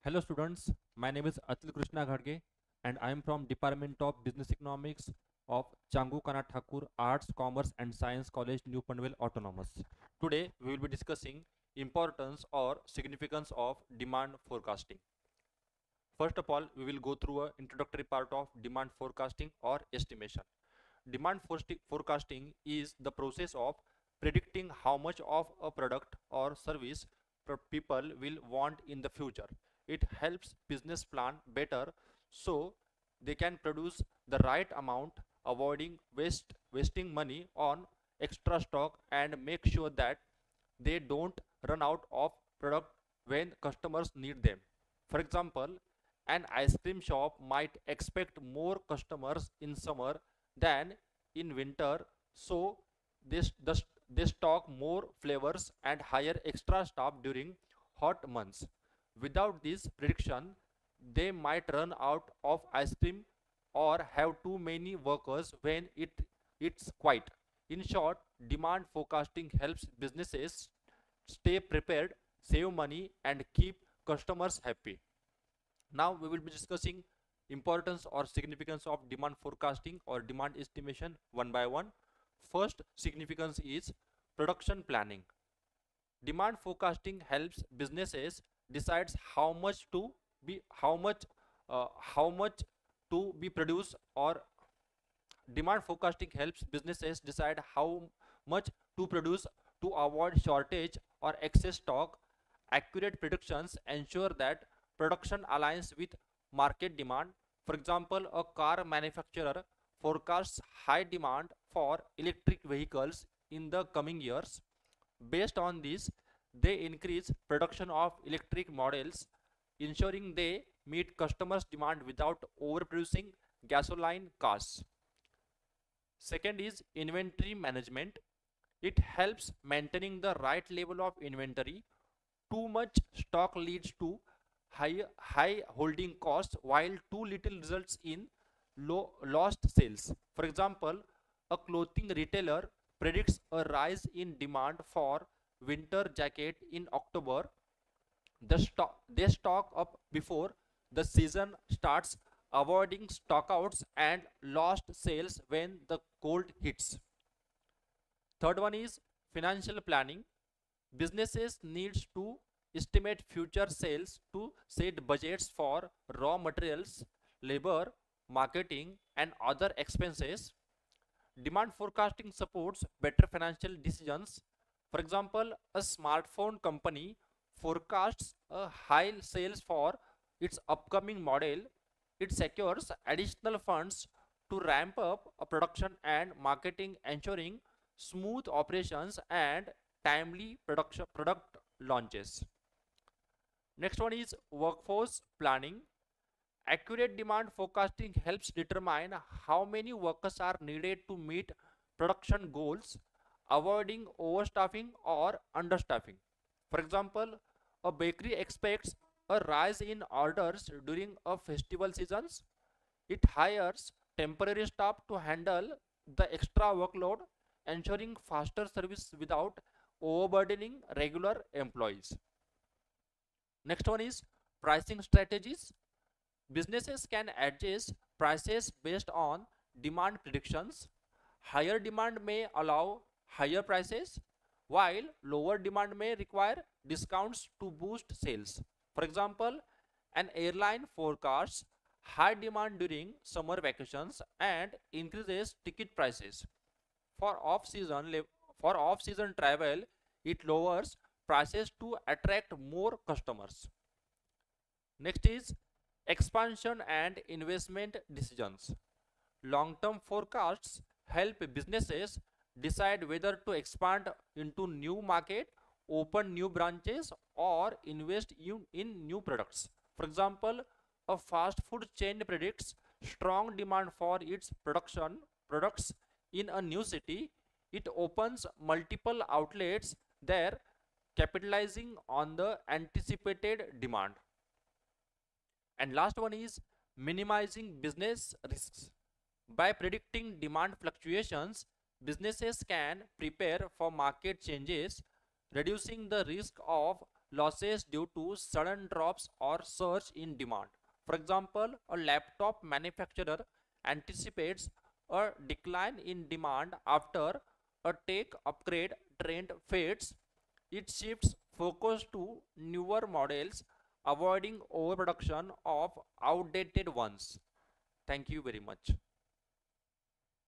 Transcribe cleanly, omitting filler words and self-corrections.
Hello students, my name is Atul Krishna Ghadge and I am from Department of Business Economics of Changu Kana Thakur Arts, Commerce and Science College, New Panvel Autonomous. Today we will be discussing importance or significance of demand forecasting. First of all, we will go through an introductory part of demand forecasting or estimation. Forecasting is the process of predicting how much of a product or service people will want in the future. It helps business plan better so they can produce the right amount, avoiding wasting money on extra stock and make sure that they don't run out of product when customers need them. For example, an ice cream shop might expect more customers in summer than in winter, so they stock more flavors and hire extra staff during hot months. Without this prediction, they might run out of ice cream or have too many workers when it's quiet. In short, demand forecasting helps businesses stay prepared, save money, and keep customers happy. Now we will be discussing importance or significance of demand forecasting or demand estimation one by one. First significance is production planning. Demand forecasting helps businesses decides how much to be produced, or demand forecasting helps businesses decide how much to produce to avoid shortage or excess stock. Accurate predictions ensure that production aligns with market demand. For example, a car manufacturer forecasts high demand for electric vehicles in the coming years. Based on this, they increase production of electric models, ensuring they meet customers' demand without overproducing gasoline cars. Second is inventory management. It helps maintaining the right level of inventory. Too much stock leads to high holding costs, while too little results in lost sales. For example, a clothing retailer predicts a rise in demand for winter jacket in October. They stock up before the season starts, avoiding stockouts and lost sales when the cold hits. Third one is financial planning. Businesses needs to estimate future sales to set budgets for raw materials, labor, marketing, and other expenses. Demand forecasting supports better financial decisions. For example, a smartphone company forecasts a high sales for its upcoming model. It secures additional funds to ramp up a production and marketing, ensuring smooth operations and timely product launches. Next one is workforce planning. Accurate demand forecasting helps determine how many workers are needed to meet production goals, avoiding overstaffing or understaffing. For example, a bakery expects a rise in orders during a festival seasons. It hires temporary staff to handle the extra workload, ensuring faster service without overburdening regular employees. Next one is pricing strategies. Businesses can adjust prices based on demand predictions. Higher demand may allow higher prices, while lower demand may require discounts to boost sales. For example, an airline forecasts high demand during summer vacations and increases ticket prices. For off-season travel, it lowers prices to attract more customers. Next is expansion and investment decisions. Long-term forecasts help businesses decide whether to expand into new market, open new branches, or invest in new products. For example, a fast food chain predicts strong demand for its production products in a new city. It opens multiple outlets there, capitalizing on the anticipated demand. And last one is minimizing business risks. By predicting demand fluctuations, businesses can prepare for market changes, reducing the risk of losses due to sudden drops or surge in demand. For example, a laptop manufacturer anticipates a decline in demand after a tech upgrade trend fades. It shifts focus to newer models, avoiding overproduction of outdated ones. Thank you very much.